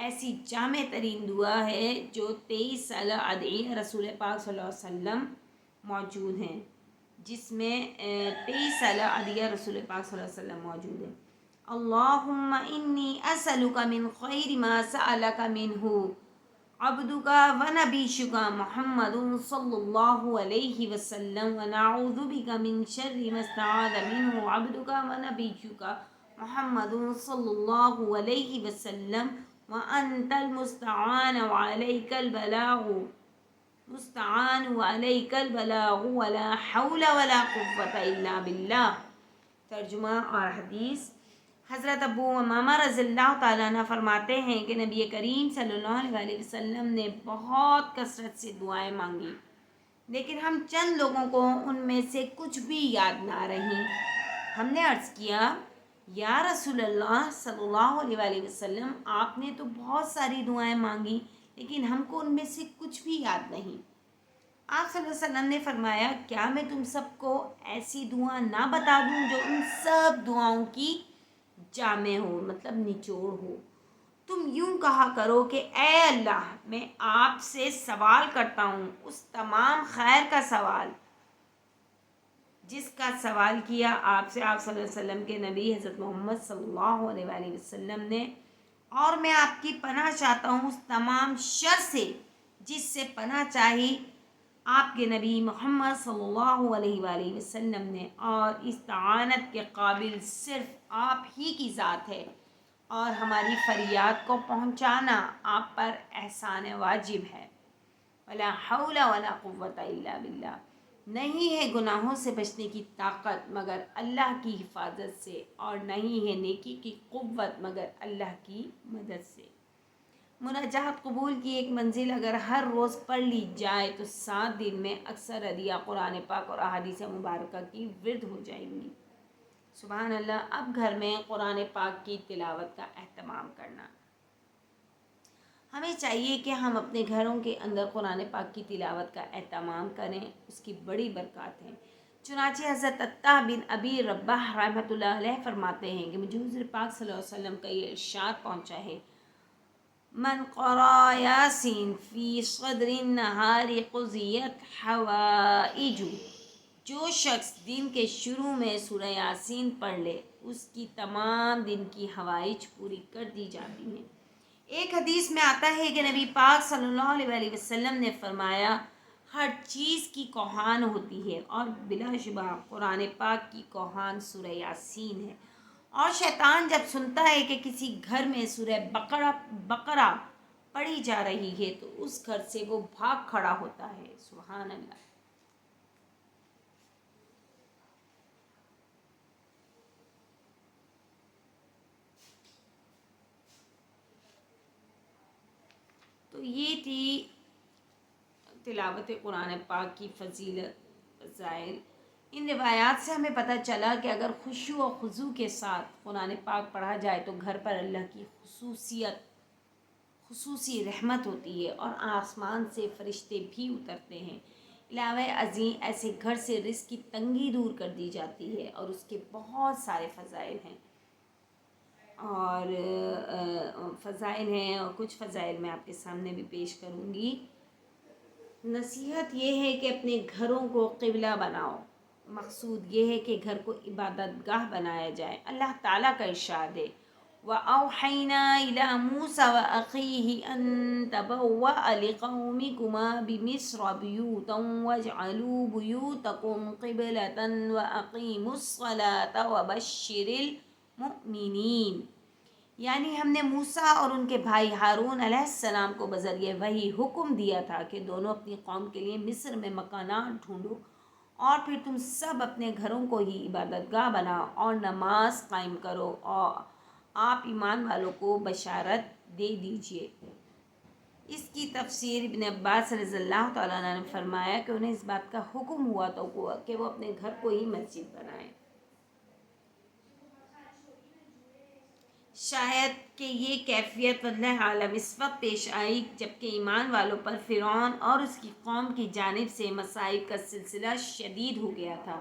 ایسی جامع ترین دعا ہے جو 23 سالہ ادعیہ رسول پاک صلی اللہ علیہ وسلم موجود ہیں، جس میں 23 سالہ ادعیہ رسول پاک صلی اللہ علیہ وسلم موجود ہیں۔ اللہم انی اسألک من خیر ما سألک منہ عبدک و نبیشک محمد صلی اللہ علیہ وسلم ونعوذ بک من شر ما استعاذ منہ عبدک و نبیشک محمد صلی اللہ علیہ وسلم وانت المستعان وعلیک البلاغ ولا حول ولا قوة الا باللہ۔ ترجمہ اور حدیث۔ حضرت ابو امامہ رضی اللہ تعالیٰ عنہ فرماتے ہیں کہ نبی کریم صلی اللہ علیہ وسلم نے بہت کثرت سے دعائیں مانگی، لیکن ہم چند لوگوں کو ان میں سے کچھ بھی یاد نہ رہیں۔ ہم نے عرض کیا، یا رسول اللہ صلی اللہ علیہ وسلم، آپ نے تو بہت ساری دعائیں مانگی لیکن ہم کو ان میں سے کچھ بھی یاد نہیں۔ آپ صلی اللہ علیہ وسلم نے فرمایا، کیا میں تم سب کو ایسی دعا نہ بتا دوں جو ان سب دعاؤں کی جامع ہو، مطلب نچوڑ ہو؟ تم یوں کہا کرو کہ اے اللہ، میں آپ سے سوال کرتا ہوں اس تمام خیر کا سوال جس کا سوال کیا آپ سے آپ صلی اللہ علیہ وسلم کے نبی حضرت محمد صلی اللہ علیہ وسلم نے، اور میں آپ کی پناہ چاہتا ہوں اس تمام شر سے جس سے پناہ چاہی آپ کے نبی محمد صلی اللہ علیہ وسلم نے، اور استعانت کے قابل صرف آپ ہی کی ذات ہے، اور ہماری فریاد کو پہنچانا آپ پر احسان واجب ہے۔ ولا حول ولا قوة الا باللہ، نہیں ہے گناہوں سے بچنے کی طاقت مگر اللہ کی حفاظت سے، اور نہیں ہے نیکی کی قوت مگر اللہ کی مدد سے۔ مناجات قبول کی ایک منزل اگر ہر روز پڑھ لی جائے تو 7 دن میں اکثر ادعیہ قرآن پاک اور احادیث مبارکہ کی ورد ہو جائیں گی۔ سبحان اللہ۔ اب گھر میں قرآن پاک کی تلاوت کا اہتمام کرنا۔ ہمیں چاہیے کہ ہم اپنے گھروں کے اندر قرآن پاک کی تلاوت کا اہتمام کریں، اس کی بڑی برکات ہیں۔ چنانچہ حضرت عطا بن ابی رباح رحمۃ اللہ علیہ فرماتے ہیں کہ مجھے حضور پاک صلی اللہ علیہ وسلم کا یہ ارشاد پہنچا ہے، من قرأ یاسین فی صدر النہار قضیت حوائج، جو شخص دن کے شروع میں سورہ یاسین پڑھ لے اس کی تمام دن کی حوائج پوری کر دی جاتی ہیں۔ ایک حدیث میں آتا ہے کہ نبی پاک صلی اللہ علیہ وسلم نے فرمایا، ہر چیز کی کوہان ہوتی ہے اور بلا شبہ قرآن پاک کی کوہان سورہ یاسین ہے، اور شیطان جب سنتا ہے کہ کسی گھر میں سورہ بقرہ پڑھی جا رہی ہے تو اس گھر سے وہ بھاگ کھڑا ہوتا ہے۔ سبحان اللہ۔ تو یہ تھی تلاوت قرآن پاک کی فضیلت، فضائل۔ ان روایات سے ہمیں پتہ چلا کہ اگر خشوع و خضوع کے ساتھ قرآن پاک پڑھا جائے تو گھر پر اللہ کی خصوصی رحمت ہوتی ہے اور آسمان سے فرشتے بھی اترتے ہیں۔ علاوہ ازیں ایسے گھر سے رزق کی تنگی دور کر دی جاتی ہے، اور اس کے بہت سارے فضائل ہیں اور کچھ فضائل میں آپ کے سامنے بھی پیش کروں گی۔ نصیحت یہ ہے کہ اپنے گھروں کو قبلہ بناؤ۔ مقصود یہ ہے کہ گھر کو عبادت گاہ بنایا جائے۔ اللہ تعالیٰ کا ارشاد ہے، وَأَوْحَيْنَا إِلَى مُوسَى وَأَخِيهِ أَن تَبَوَّأَ لِقَوْمِكُمَا بِمِصْرَ بُيُوتًا وَاجْعَلُوا بُيُوتَكُمْ قِبْلَةً وَأَقِيمُوا الصَّلَاةَ وَبَشِّرِ الْمُؤْمِنِينَ۔ یعنی ہم نے موسیٰ اور ان کے بھائی ہارون علیہ السلام کو بذریعہ وحی حکم دیا تھا کہ دونوں اپنی قوم کے لیے مصر میں مکانات ڈھونڈو، اور پھر تم سب اپنے گھروں کو ہی عبادت گاہ بناؤ اور نماز قائم کرو، اور آپ ایمان والوں کو بشارت دے دیجئے۔ اس کی تفسیر ابن عباس رضی اللہ تعالیٰ عنہ نے فرمایا کہ انہیں اس بات کا حکم ہوا تو کہ وہ اپنے گھر کو ہی مسجد بنائیں۔ شاید کہ یہ کیفیت واللہ عالم اس وقت پیش آئی جبکہ ایمان والوں پر فرعون اور اس کی قوم کی جانب سے مصائب کا سلسلہ شدید ہو گیا تھا،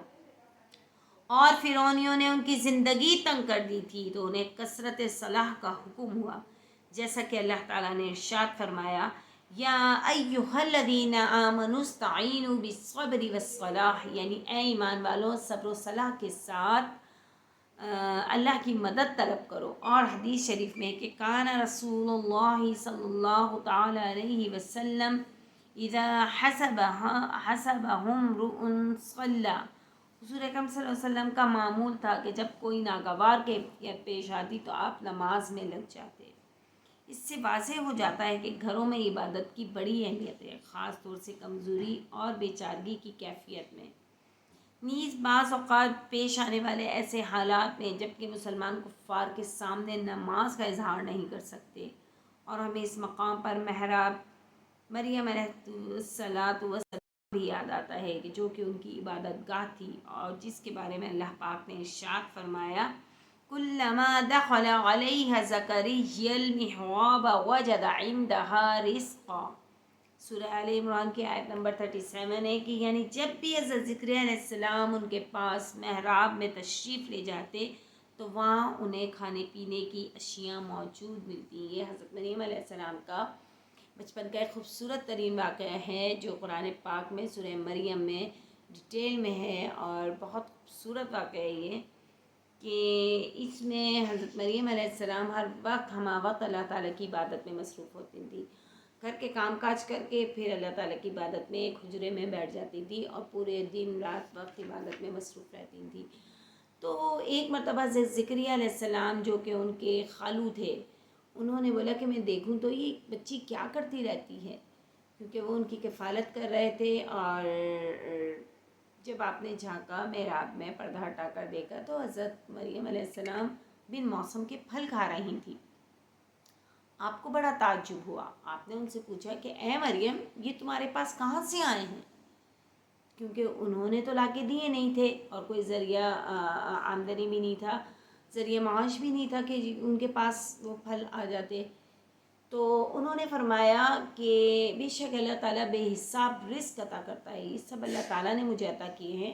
اور فرعونیوں نے ان کی زندگی تنگ کر دی تھی، تو انہیں کثرت صلاح کا حکم ہوا۔ جیسا کہ اللہ تعالیٰ نے ارشاد فرمایا یا ایھا الذین آمنوا استعینوا بالصبر والصلاح، یعنی اے ایمان والوں صبر و صلاح کے ساتھ اللہ کی مدد طلب کرو۔ اور حدیث شریف میں کہ کان رسول اللہ صلی اللہ تعالی علیہ وسلم اذا حسبهم امرؤ صلی، حضور اکرم صلی اللہ علیہ وسلم کا معمول تھا کہ جب کوئی ناگوار کیفیت پیش آتی تو آپ نماز میں لگ جاتے۔ اس سے واضح ہو جاتا ہے کہ گھروں میں عبادت کی بڑی اہمیت ہے، خاص طور سے کمزوری اور بے چارگی کی کیفیت میں۔ نیز بعض اوقات پیش آنے والے ایسے حالات میں جب کہ مسلمان کفار کے سامنے نماز کا اظہار نہیں کر سکتے، اور ہمیں اس مقام پر محراب مریم علیہ السلام بھی یاد آتا ہے کہ جو کہ ان کی عبادت گاہ تھی، اور جس کے بارے میں اللہ پاک نے ارشاد فرمایا کلما دخل علیہ زکریا المحراب وجد عندها رزقا، سورہ آل عمران کی آیت نمبر 37 ہے کہ یعنی جب بھی حضرت زکریا علیہ السلام ان کے پاس محراب میں تشریف لے جاتے تو وہاں انہیں کھانے پینے کی اشیاء موجود ملتی۔ یہ حضرت مریم علیہ السلام کا بچپن کا ایک خوبصورت ترین واقعہ ہے جو قرآن پاک میں سورہ مریم میں ڈیٹیل میں ہے، اور بہت خوبصورت واقعہ ہے یہ کہ اس میں حضرت مریم علیہ السلام ہر وقت ہمہ وقت اللہ تعالیٰ کی عبادت میں مصروف ہوتی تھی، گھر کے کام کاج کر کے پھر اللہ تعالیٰ کی عبادت میں ایک حجرے میں بیٹھ جاتی تھی اور پورے دن رات وقت عبادت میں مصروف رہتی تھی۔ تو ایک مرتبہ زکریا علیہ السلام جو کہ ان کے خالو تھے، انہوں نے بولا کہ میں دیکھوں تو یہ بچی کیا کرتی رہتی ہے، کیونکہ وہ ان کی کفالت کر رہے تھے۔ اور جب آپ نے جھانکا محراب میں پردہ ہٹا کر دیکھا تو حضرت مریم علیہ السلام بن موسم کے پھل کھا رہی تھیں۔ آپ کو بڑا تعجب ہوا، آپ نے ان سے پوچھا کہ اے مریم یہ تمہارے پاس کہاں سے آئے ہیں، کیونکہ انہوں نے تو لا کے دیے نہیں تھے اور کوئی ذریعہ آمدنی بھی نہیں تھا، ذریعہ معاش بھی نہیں تھا کہ ان کے پاس وہ پھل آ جاتے۔ تو انہوں نے فرمایا کہ بے شک اللہ تعالیٰ بے حساب رزق عطا کرتا ہے، یہ سب اللہ تعالیٰ نے مجھے عطا کیے ہیں،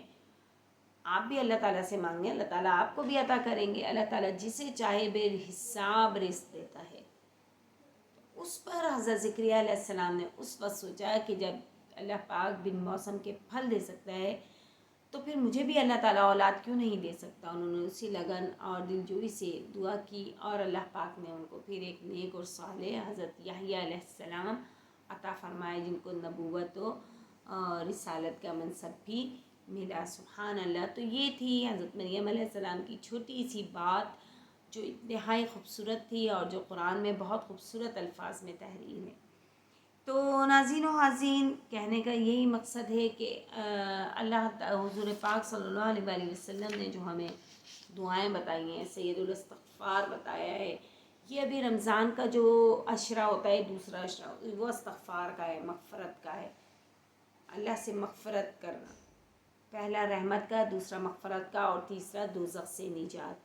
آپ بھی اللہ تعالیٰ سے مانگیں، اللہ تعالیٰ آپ کو بھی عطا کریں گے۔ اللہ تعالیٰ جسے چاہے بے حساب رزق دیتا ہے۔ اس پر حضرت زکریا علیہ السلام نے اس وقت سوچا کہ جب اللہ پاک بن موسم کے پھل دے سکتا ہے تو پھر مجھے بھی اللہ تعالیٰ اولاد کیوں نہیں دے سکتا۔ انہوں نے اسی لگن اور دلجوئی سے دعا کی اور اللہ پاک نے ان کو پھر ایک نیک اور صالح حضرت یحییٰ علیہ السلام عطا فرمائے، جن کو نبوت و رسالت کا منصب بھی ملا۔ سبحان اللہ۔ تو یہ تھی حضرت مریم علیہ السلام کی چھوٹی سی بات جو انتہائی خوبصورت تھی اور جو قرآن میں بہت خوبصورت الفاظ میں تحریر ہے۔ تو ناظرین و حاضرین، کہنے کا یہی مقصد ہے کہ اللہ حضور پاک صلی اللہ علیہ وآلہ وسلم نے جو ہمیں دعائیں بتائی ہیں، سید الاستغفار بتایا ہے، یہ ابھی رمضان کا جو عشرہ ہوتا ہے، دوسرا عشرہ وہ استغفار کا ہے، مغفرت کا ہے، اللہ سے مغفرت کرنا، پہلا رحمت کا، دوسرا مغفرت کا، اور تیسرا دوزخ سے نجات۔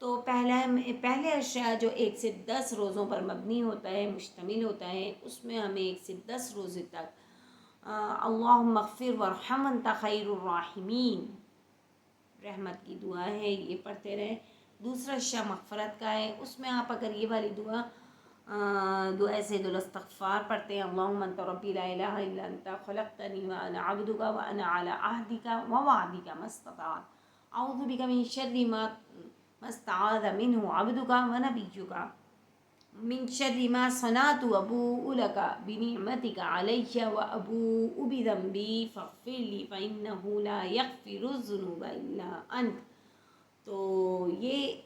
تو پہلے عشرہ جو 1 سے 10 روزوں پر مبنی ہوتا ہے، مشتمل ہوتا ہے، اس میں ہمیں 1 سے 10 روزے تک اللہم اغفر وارحم انت خیر الراحمین، رحمت کی دعا ہے، یہ پڑھتے رہیں۔ دوسرا عشرہ مغفرت کا ہے، اس میں آپ اگر یہ والی دعا سید الاستغفار پڑھتے ہیں، اللہم انت ربی لا الہ الا انت خلقتنی وانا عبدک وانا علی عہدک ووعدک ما استطعت اعوذ بک من شر ما استعاذ منہ عبدک ونبیک من شر ما صنعت ابوء لک بنعمتک علی وابوء بذنبی فاغفر لی فانہ لا یغفر الذنوب الا انت۔ تو یہ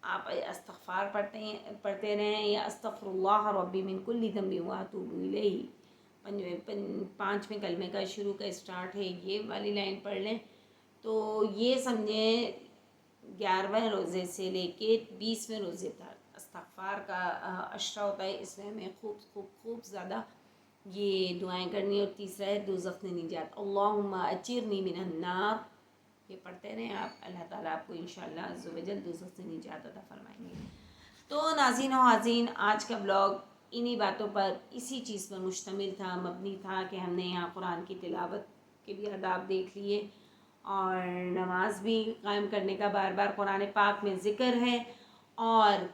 آپ استغفار پڑھتے رہیں، یا استغفر اللہ ربی من کل ذنب واتوب الیہ، 5ویں کلمے کا شروع کا اسٹارٹ ہے، یہ والی لائن پڑھ لیں تو یہ سمجھیں 11ویں روزے سے لے کے 20ویں روزے تک استغفار کا عشرہ ہوتا ہے، اس میں ہمیں خوب زیادہ یہ دعائیں کرنی۔ اور تیسرا ہے دوزخ سے نجات، اللہم اجرنی من النار، یہ پڑھتے رہیں آپ، اللہ تعالیٰ آپ کو انشاءاللہ عز و جل دوزخ سے نجات عطا فرمائیں گے۔ تو ناظرین و حاضرین، آج کا بلاگ انہی باتوں پر، اسی چیز پر مشتمل تھا، مبنی تھا کہ ہم نے یہاں قرآن کی تلاوت کے بھی آداب دیکھ لیے، اور نماز بھی قائم کرنے کا بار بار قرآن پاک میں ذکر ہے، اور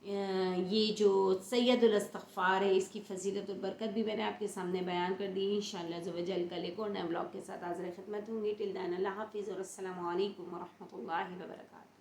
یہ جو سید الاستغفار ہے اس کی فضیلت اور برکت بھی میں نے آپ کے سامنے بیان کر دی. انشاءاللہ عز و جل کل ایک اور نئے بلاگ کے ساتھ حاضر خدمت ہوں گی. ٹل دین اللہ حافظ اور السلام علیکم ورحمۃ اللہ وبرکاتہ.